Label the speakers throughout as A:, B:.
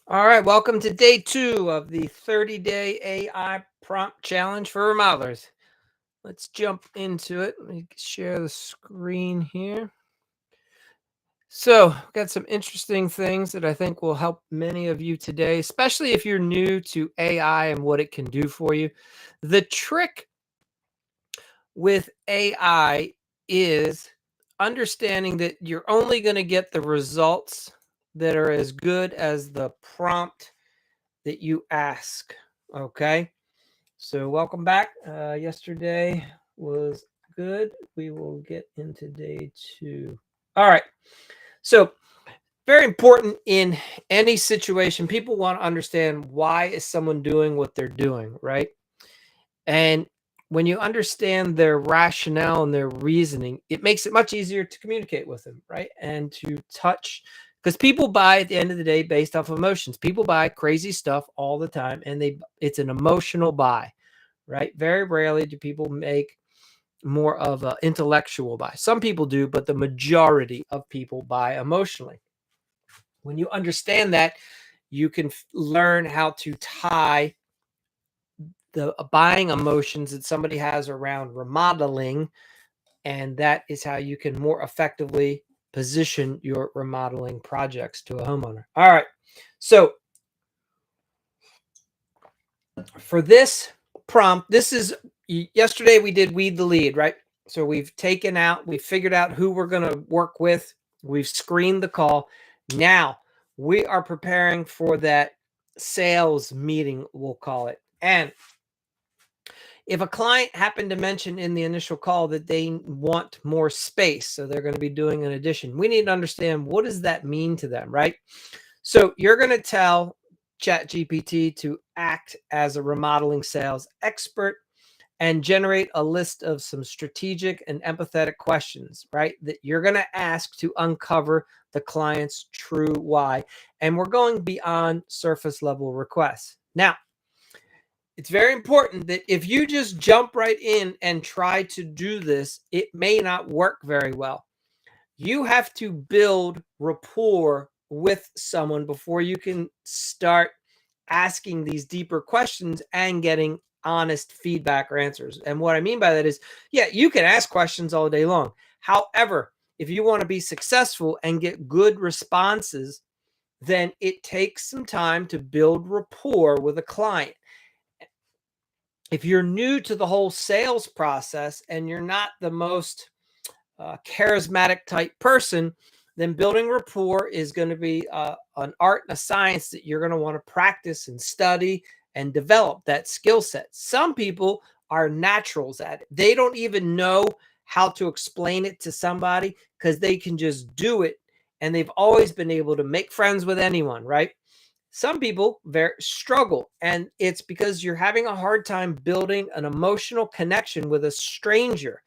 A: All right, welcome to day 2 of the 30-day AI prompt challenge for remodelers. Let's jump into it. Let me share the screen here. So, we've got some interesting things that I think will help many of you today, especially if you're new to AI and what it can do for you. The trick with AI is understanding that you're only going to get the results that are as good as the prompt that you ask. Okay. So welcome back. Yesterday was good. We will get into day 2. All right. So very important in any situation, people want to understand why is someone doing what they're doing, right? And when you understand their rationale and their reasoning, it makes it much easier to communicate with them, right? And to touch, because people buy at the end of the day based off of emotions. People buy crazy stuff all the time, and it's an emotional buy, right? Very rarely do people make more of an intellectual buy. Some people do, but the majority of people buy emotionally. When you understand that, you can learn how to tie the buying emotions that somebody has around remodeling, and that is how you can more effectively position your remodeling projects to a homeowner. All right. So for this prompt, this is yesterday we did weed the lead, right? So we figured out who we're going to work with. We've screened the call. Now we are preparing for that sales meeting, we'll call it. And if a client happened to mention in the initial call that they want more space, so they're going to be doing an addition, we need to understand, what does that mean to them, right? So you're going to tell ChatGPT to act as a remodeling sales expert and generate a list of some strategic and empathetic questions, right, that you're going to ask to uncover the client's true why. And we're going beyond surface level requests. Now, it's very important that if you just jump right in and try to do this, it may not work very well. You have to build rapport with someone before you can start asking these deeper questions and getting honest feedback or answers. And what I mean by that is, yeah, you can ask questions all day long. However, if you want to be successful and get good responses, then it takes some time to build rapport with a client. If you're new to the whole sales process and you're not the most charismatic type person, then building rapport is going to be an art and a science that you're going to want to practice and study and develop that skill set. Some people are naturals at it. They don't even know how to explain it to somebody because they can just do it, and they've always been able to make friends with anyone, right? Some people struggle, and it's because you're having a hard time building an emotional connection with a stranger.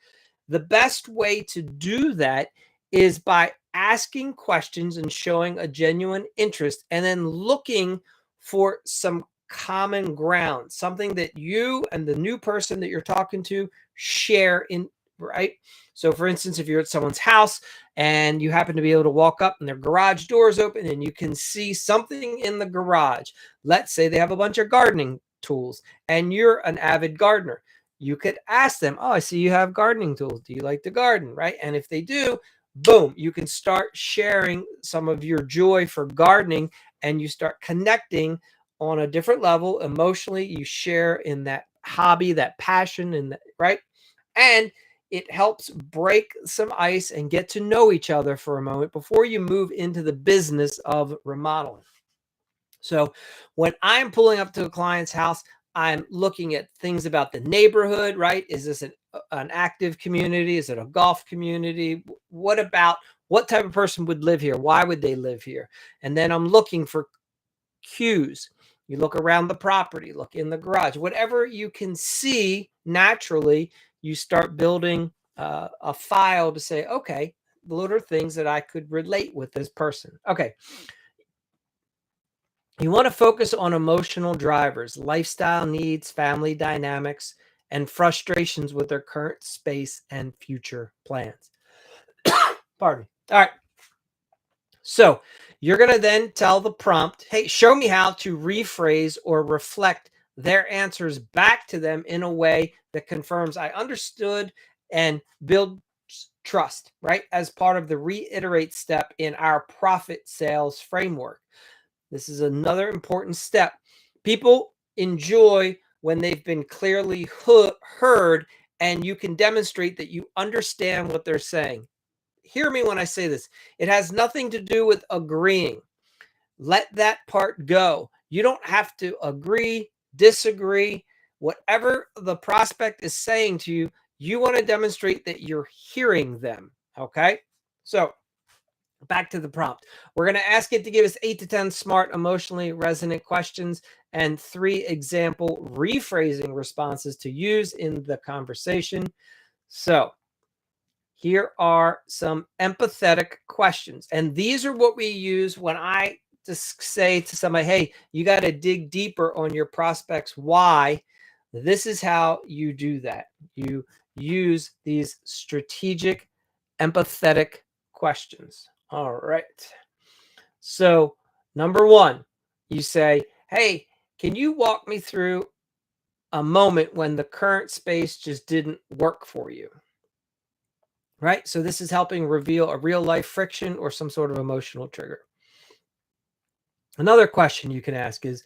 A: The best way to do that is by asking questions and showing a genuine interest, and then looking for some common ground, something that you and the new person that you're talking to share in, right? So for instance, if you're at someone's house and you happen to be able to walk up and their garage door is open and you can see something in the garage, let's say they have a bunch of gardening tools and you're an avid gardener, you could ask them, oh, I see you have gardening tools. Do you like to garden? Right? And if they do, boom, you can start sharing some of your joy for gardening, and you start connecting on a different level emotionally. You share in that hobby, that passion, and that, right? And it helps break some ice and get to know each other for a moment before you move into the business of remodeling. So when I'm pulling up to a client's house, I'm looking at things about the neighborhood, right? Is this an active community? Is it a golf community? What type of person would live here? Why would they live here? And then I'm looking for cues. You look around the property, look in the garage, whatever you can see naturally, you start building a file to say, okay, what are things that I could relate with this person? Okay. You want to focus on emotional drivers, lifestyle needs, family dynamics, and frustrations with their current space and future plans. Pardon me. All right. So You're going to then tell the prompt, hey, show me how to rephrase or reflect their answers back to them in a way that confirms I understood and build trust, right? As part of the reiterate step in our profit sales framework. This is another important step. People enjoy when they've been clearly heard and you can demonstrate that you understand what they're saying. Hear me when I say this. It has nothing to do with agreeing. Let that part go. You don't have to agree, disagree. Whatever the prospect is saying to you, you want to demonstrate that you're hearing them. Okay. So back to the prompt. We're going to ask it to give us 8 to 10 smart, emotionally resonant questions and 3 example rephrasing responses to use in the conversation. So here are some empathetic questions. And these are what we use when I just say to somebody, hey, you got to dig deeper on your prospects. Why? This is how you do that. You use these strategic, empathetic questions. All right. So, number 1, you say, hey, can you walk me through a moment when the current space just didn't work for you? Right? So this is helping reveal a real life friction or some sort of emotional trigger. Another question you can ask is,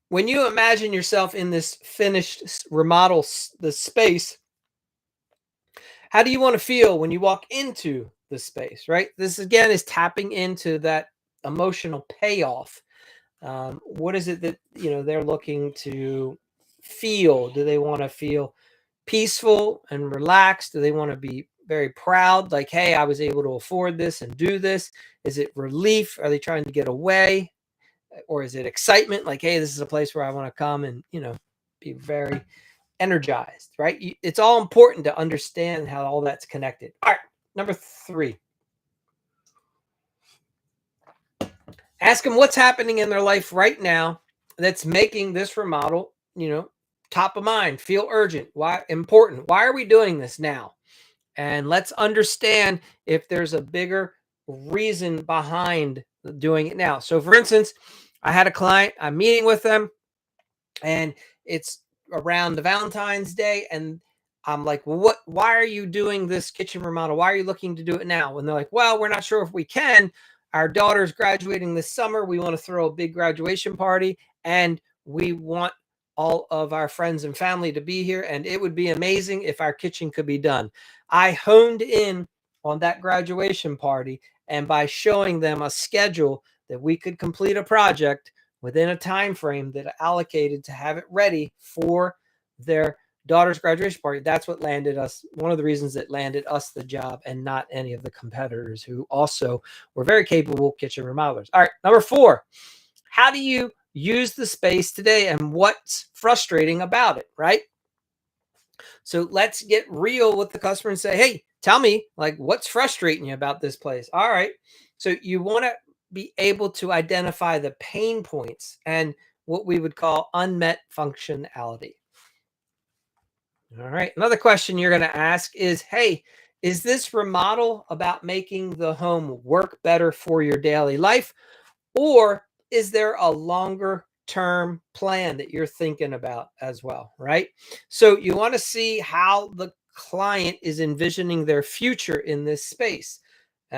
A: when you imagine yourself in this finished remodel, the space, how do you want to feel when you walk into the space, right? This again is tapping into that emotional payoff. What is it that, they're looking to feel? Do they want to feel peaceful and relaxed? Do they want to be very proud? Like, hey, I was able to afford this and do this. Is it relief? Are they trying to get away? Or is it excitement? Like, hey, this is a place where I want to come and, be very energized, right? It's all important to understand how all that's connected. All right. Number 3, ask them what's happening in their life right now that's making this remodel, top of mind, feel urgent, why important. Why are we doing this now? And let's understand if there's a bigger reason behind doing it now. So for instance, I had a client, I'm meeting with them, and it's around the Valentine's Day, and I'm like, well, why are you doing this kitchen remodel? Why are you looking to do it now? And they're like, well, we're not sure if we can. Our daughter's graduating this summer. We want to throw a big graduation party, and we want all of our friends and family to be here. And it would be amazing if our kitchen could be done. I honed in on that graduation party, and by showing them a schedule that we could complete a project within a time frame that allocated to have it ready for their daughter's graduation party, that's what landed us, one of the reasons that landed us the job, and not any of the competitors who also were very capable kitchen remodelers. All right, number 4, how do you use the space today and what's frustrating about it, right? So let's get real with the customer and say, hey, tell me, like, what's frustrating you about this place? All right. So you want to be able to identify the pain points and what we would call unmet functionality. All right. Another question you're going to ask is, hey, is this remodel about making the home work better for your daily life? Or is there a longer term plan that you're thinking about as well, right? So you want to see how the client is envisioning their future in this space.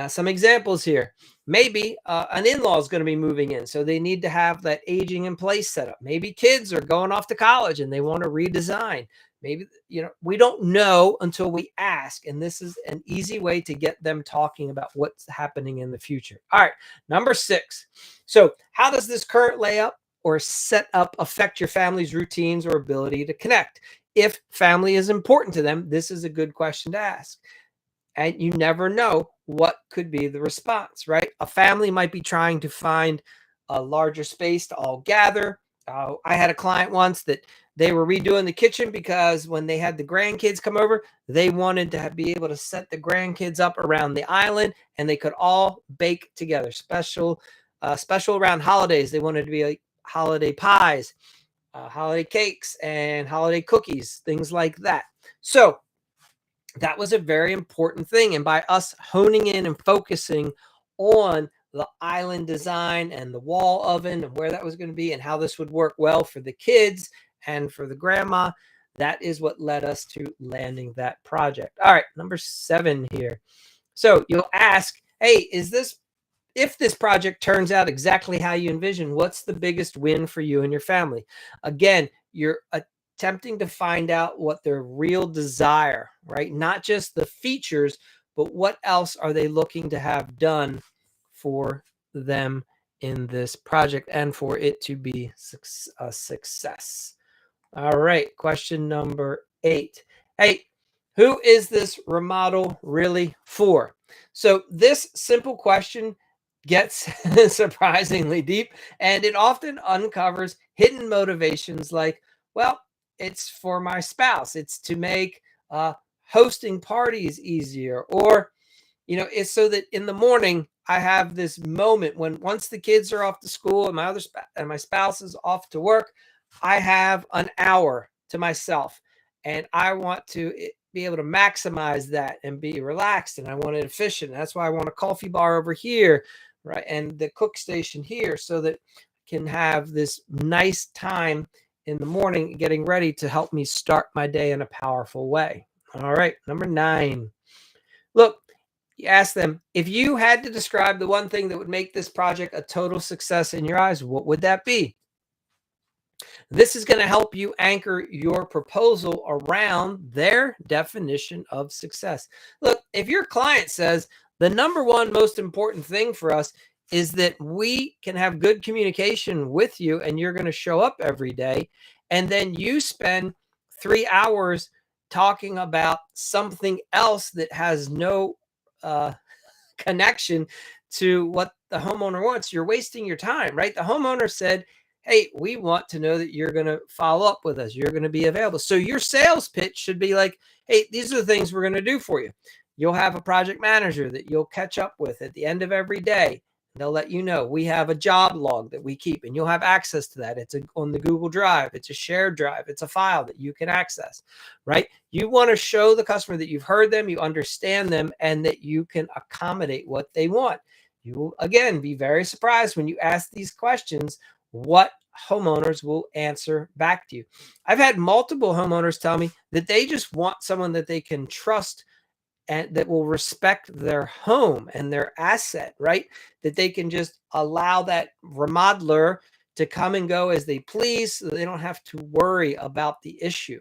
A: Some examples here. Maybe an in-law is going to be moving in, so they need to have that aging in place set up. Maybe kids are going off to college and they want to redesign. Maybe, we don't know until we ask. And this is an easy way to get them talking about what's happening in the future. All right. Number 6. So how does this current layout or setup affect your family's routines or ability to connect? If family is important to them, this is a good question to ask. And you never know what could be the response, right? A family might be trying to find a larger space to all gather. I had a client once that they were redoing the kitchen because when they had the grandkids come over, they wanted to be able to set the grandkids up around the island and they could all bake together. Special around holidays. They wanted to be like holiday pies, holiday cakes, and holiday cookies, things like that. So that was a very important thing. And by us honing in and focusing on the island design and the wall oven and where that was going to be and how this would work well for the kids and for the grandma. That is what led us to landing that project. All right, number 7 here. So you'll ask, hey, if this project turns out exactly how you envision, what's the biggest win for you and your family? Again, you're attempting to find out what their real desire, right? Not just the features, but what else are they looking to have done for them in this project and for it to be a success. All right, question number 8. Hey, who is this remodel really for? So this simple question gets surprisingly deep, and it often uncovers hidden motivations like, well, it's for my spouse. It's to make hosting parties easier, or it's so that in the morning I have this moment when once the kids are off to school and my spouse is off to work, I have an hour to myself, and I want to be able to maximize that and be relaxed, and I want it efficient. That's why I want a coffee bar over here, right, and the cook station here, so that I can have this nice time in the morning getting ready to help me start my day in a powerful way. All right, number 9. Look, you ask them, if you had to describe the one thing that would make this project a total success in your eyes, what would that be? This is going to help you anchor your proposal around their definition of success. Look, if your client says the number one most important thing for us is that we can have good communication with you and you're going to show up every day, and then you spend 3 hours talking about something else that has no connection to what the homeowner wants, you're wasting your time, right? The homeowner said, hey, we want to know that you're going to follow up with us. You're going to be available. So your sales pitch should be like, hey, these are the things we're going to do for you. You'll have a project manager that you'll catch up with at the end of every day. They'll let you know. We have a job log that we keep, and you'll have access to that. It's on the Google Drive. It's a shared drive. It's a file that you can access, right? You want to show the customer that you've heard them, you understand them, and that you can accommodate what they want. You will, again, be very surprised when you ask these questions what homeowners will answer back to you. I've had multiple homeowners tell me that they just want someone that they can trust and that will respect their home and their asset, right? That they can just allow that remodeler to come and go as they please, so they don't have to worry about the issue.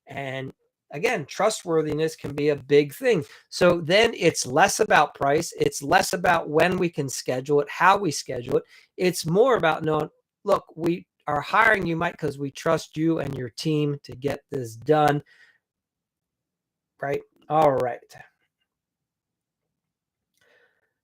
A: And again, trustworthiness can be a big thing. So then it's less about price. It's less about when we can schedule it, how we schedule it. It's more about knowing, look, we are hiring you, Mike, because we trust you and your team to get this done, right? All right.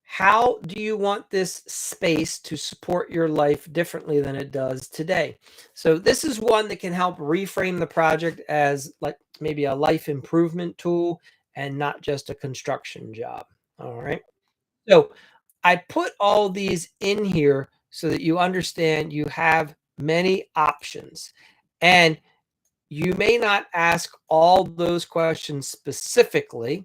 A: How do you want this space to support your life differently than it does today? So this is one that can help reframe the project as like maybe a life improvement tool and not just a construction job. All right. So I put all these in here so that you understand you have many options, and you may not ask all those questions specifically,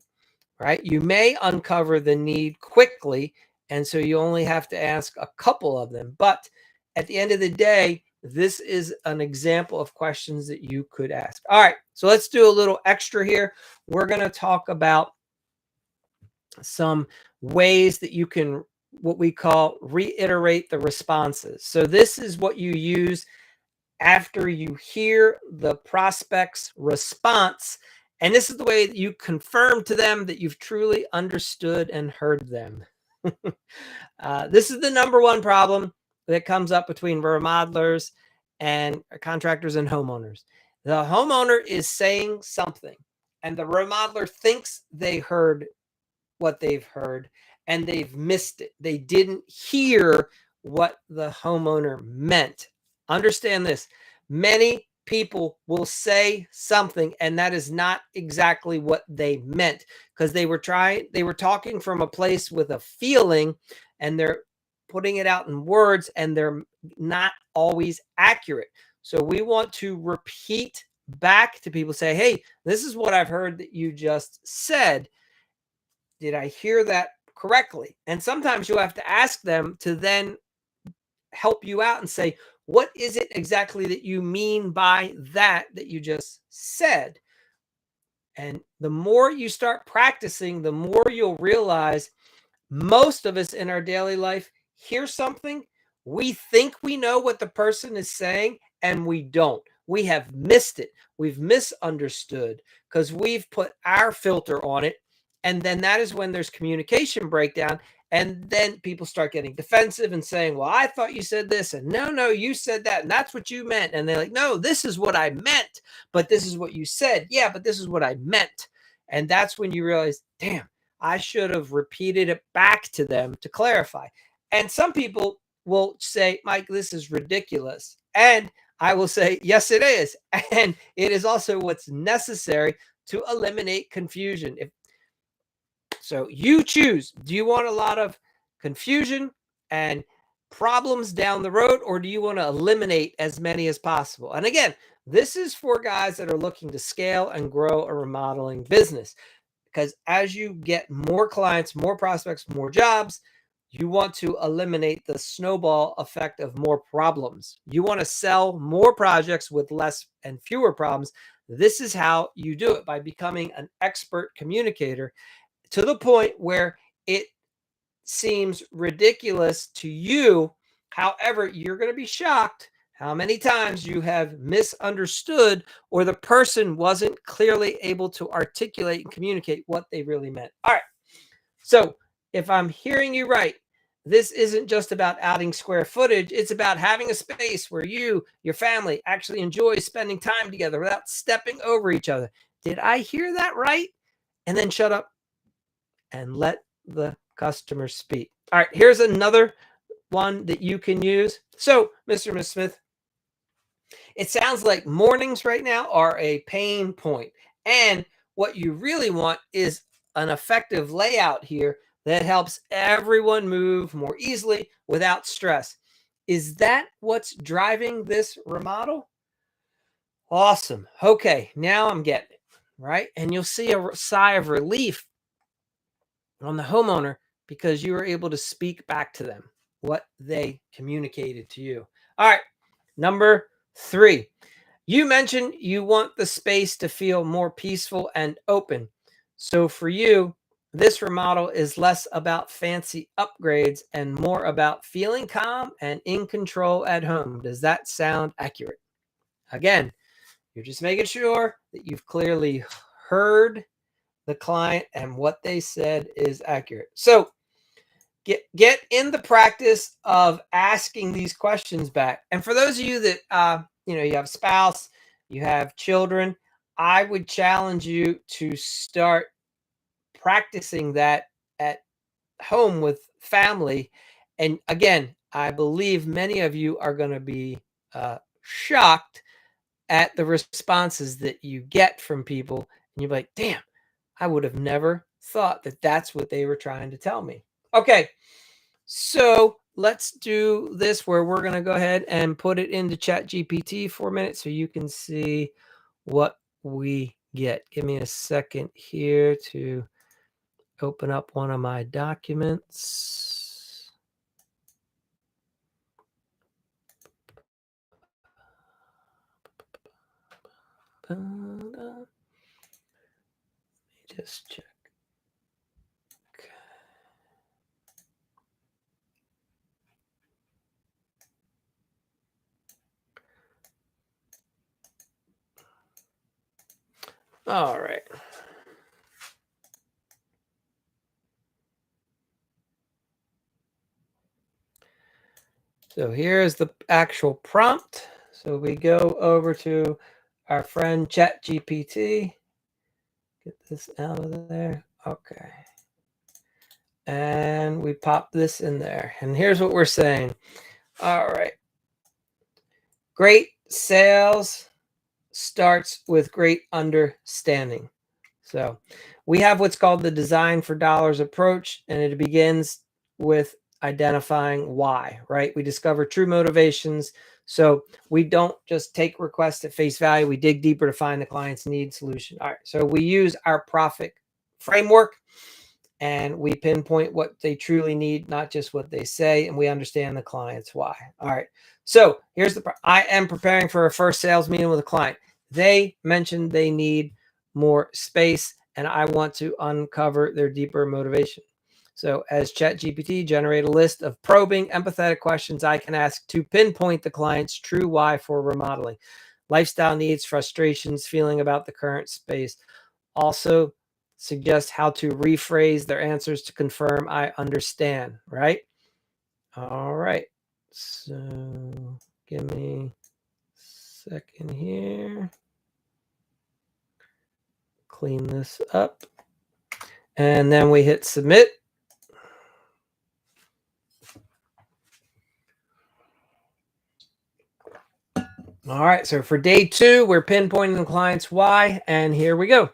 A: right? You may uncover the need quickly, and so you only have to ask a couple of them. But at the end of the day, this is an example of questions that you could ask. All right, so let's do a little extra here. We're going to talk about some ways that you can, what we call, reiterate the responses. So this is what you use after you hear the prospect's response. And this is the way that you confirm to them that you've truly understood and heard them. This is the number one problem that comes up between remodelers and contractors and homeowners. The homeowner is saying something, and the remodeler thinks they heard what they've heard, and they've missed it. They didn't hear what the homeowner meant. Understand this. Many people will say something, and that is not exactly what they meant, because they were talking from a place with a feeling, and they're putting it out in words, and they're not always accurate. So we want to repeat back to people, say, hey, this is what I've heard that you just said. Did I hear that correctly. And sometimes you'll have to ask them to then help you out and say, what is it exactly that you mean by that you just said? And the more you start practicing, the more you'll realize most of us in our daily life hear something, we think we know what the person is saying, and we don't. We have missed it. We've misunderstood because we've put our filter on it. And then that is when there's communication breakdown. And then people start getting defensive and saying, well, I thought you said this. And no, you said that. And that's what you meant. And they're like, no, this is what I meant. But this is what you said. Yeah, but this is what I meant. And that's when you realize, damn, I should have repeated it back to them to clarify. And some people will say, Mike, this is ridiculous. And I will say, yes, it is. And it is also what's necessary to eliminate confusion. So you choose, do you want a lot of confusion and problems down the road, or do you want to eliminate as many as possible? And again, this is for guys that are looking to scale and grow a remodeling business. Because as you get more clients, more prospects, more jobs, you want to eliminate the snowball effect of more problems. You want to sell more projects with less and fewer problems. This is how you do it, by becoming an expert communicator to the point where it seems ridiculous to you. However, you're going to be shocked how many times you have misunderstood, or the person wasn't clearly able to articulate and communicate what they really meant. All right. So if I'm hearing you right, this isn't just about adding square footage. It's about having a space where you, your family, actually enjoy spending time together without stepping over each other. Did I hear that right? And then shut up and let the customer speak. All right, here's another one that you can use. So, Mr. and Ms. Smith, it sounds like mornings right now are a pain point. And what you really want is an effective layout here that helps everyone move more easily without stress. Is that what's driving this remodel? Awesome. Okay, now I'm getting it, right? And you'll see a sigh of relief on the homeowner because you were able to speak back to them what they communicated to you. All right, number 3. You mentioned you want the space to feel more peaceful and open. So for you, this remodel is less about fancy upgrades and more about feeling calm and in control at home. Does that sound accurate? Again, you're just making sure that you've clearly heard the client and what they said is accurate. So get in the practice of asking these questions back. And for those of you that you have a spouse, you have children, I would challenge you to start practicing that at home with family. And again, I believe many of you are going to be shocked at the responses that you get from people. And you're like, damn, I would have never thought that that's what they were trying to tell me. Okay, so let's do this where we're going to go ahead and put it into ChatGPT for a minute so you can see what we get. Give me a second here to open up one of my documents. Let me just check. Okay. All right. So here's the actual prompt. So we go over to our friend ChatGPT. Get this out of there. Okay. And we pop this in there. And here's what we're saying. All right. Great sales starts with great understanding. So we have what's called the design for dollars approach, and it begins with identifying why, right? We discover true motivations. So we don't just take requests at face value. We dig deeper to find the client's need solution. All right. So we use our profit framework. and we pinpoint what they truly need, not just what they say, and we understand the client's why. All right. So here's I am preparing for a first sales meeting with a client. They mentioned they need more space, and I want to uncover their deeper motivation. So as ChatGPT, generate a list of probing, empathetic questions I can ask to pinpoint the client's true why for remodeling. Lifestyle needs, frustrations, feeling about the current space. Also suggest how to rephrase their answers to confirm I understand, right? All right. So give me a second here. Clean this up. And then we hit submit. All right, so for day 2, we're pinpointing the client's why, and here we go.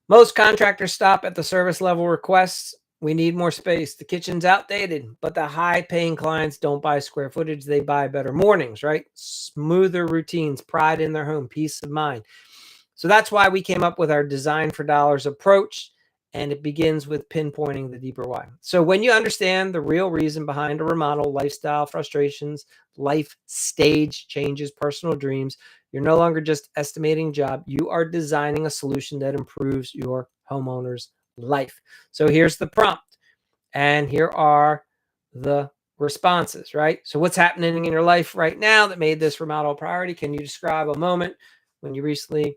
A: Most contractors stop at the service level requests. We need more space. The kitchen's outdated, but the high-paying clients don't buy square footage. They buy better mornings, right? Smoother routines, pride in their home, peace of mind. So that's why we came up with our design for dollars approach, and it begins with pinpointing the deeper why. So when you understand the real reason behind a remodel, lifestyle frustrations, life stage changes, personal dreams, you're no longer just estimating job. You are designing a solution that improves your homeowner's life. So here's the prompt, and here are the responses, right? So what's happening in your life right now that made this remodel a priority? Can you describe a moment when you recently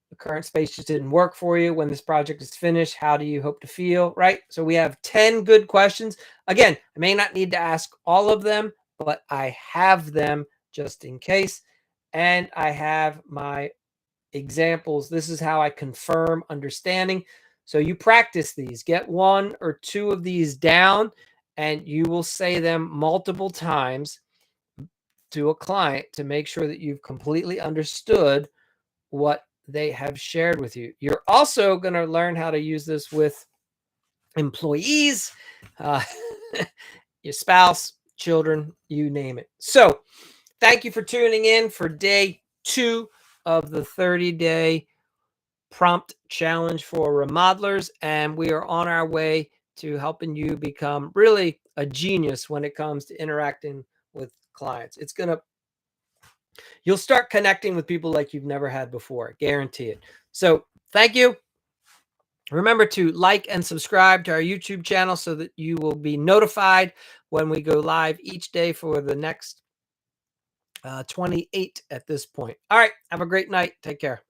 A: the current space just didn't work for you? When this project is finished, how do you hope to feel, right? So we have 10 good questions. Again, I may not need to ask all of them, but I have them just in case. And I have my examples. This is how I confirm understanding. So you practice these. Get 1 or 2 of these down, and you will say them multiple times to a client to make sure that you've completely understood what they have shared with you. You're also going to learn how to use this with employees, uh, your spouse, children, you name it. So thank you for tuning in for day 2 of the 30-day prompt challenge for remodelers. And we are on our way to helping you become really a genius when it comes to interacting with clients. You'll start connecting with people like you've never had before. Guarantee it. So thank you. Remember to like and subscribe to our YouTube channel so that you will be notified when we go live each day for the next 28 at this point. All right. Have a great night. Take care.